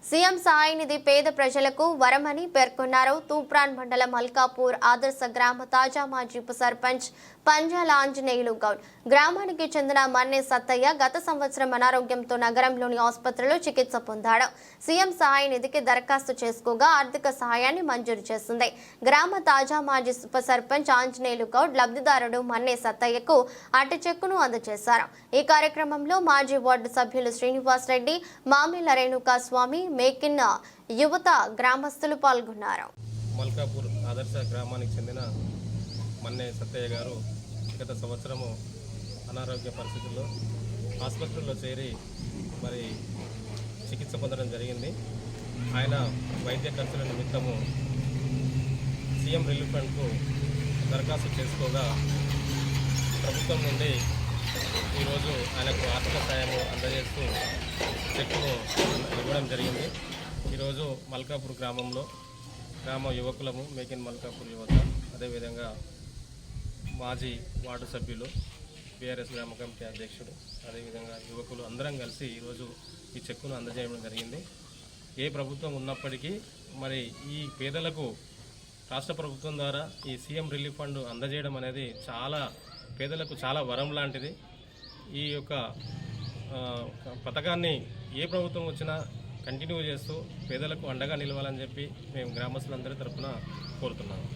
CM సహాయ నిధి పేద ప్రజలకు వరమని పేర్కొన్నారు. తూప్రాన్ మండలం మల్కాపూర్ ఆదర్శ గ్రామ తాజా మాజీ ఉప సర్పంచ్ పంజాల ఆంజనేయులు గౌడ్. గ్రామానికి చెందిన మన్నే సత్తయ్య గత సంవత్సరం అనారోగ్యంతో నగరంలోని ఆసుపత్రిలో చికిత్స పొందాడు. సీఎం సహాయ నిధికి దరఖాస్తు చేసుకోగా ఆర్థిక సహాయాన్ని మంజూరు చేసింది. గ్రామ తాజా మాజీ ఉప సర్పంచ్ ఆంజనేయులు గౌడ్ లబ్ధిదారుడు మన్నే సత్తయ్యకు అటు చెక్కును అందజేశారు. ఈ కార్యక్రమంలో మాజీ వార్డు సభ్యులు శ్రీనివాస్ రెడ్డి, మామిల రేణుకా స్వామి, మేకిన్ యువత గ్రామస్తులు పాల్గొన్నారు. మల్కాపూర్ ఆదర్శ గ్రామానికి చెందిన మన్నే సత్తయ్య గారు గత సంవత్సరము అనారోగ్య పరిస్థితుల్లో ఆసుపత్రిలో చేరి మరి చికిత్స పొందడం జరిగింది. ఆయన వైద్య ఖర్చుల నిమిత్తము సీఎం రిలీఫ్ ఫండ్కు దరఖాస్తు చేసుకోగా ప్రభుత్వం నుండి ఈరోజు ఆయనకు ఆర్థిక సాయము అందజేస్తూ చెక్కును ఇవ్వడం జరిగింది. ఈరోజు మల్కాపూర్ గ్రామంలో గ్రామ యువకులము, మేకిన్ మల్కాపూర్ యువత, అదేవిధంగా మాజీ వార్డు సభ్యులు, బీఆర్ఎస్ గ్రామ కమిటీ అధ్యక్షుడు, అదేవిధంగా యువకులు అందరం కలిసి ఈరోజు ఈ చెక్కును అందజేయడం జరిగింది. ఏ ప్రభుత్వం ఉన్నప్పటికీ మరి ఈ పేదలకు రాష్ట్ర ప్రభుత్వం ద్వారా ఈ సీఎం రిలీఫ్ ఫండ్ అందజేయడం అనేది పేదలకు చాలా వరం లాంటిది. ఈ యొక్క పథకాన్ని ఏ ప్రభుత్వం వచ్చినా కంటిన్యూ చేస్తూ పేదలకు అండగా నిలవాలని చెప్పి మేము గ్రామస్తులందరి తరఫున కోరుతున్నాము.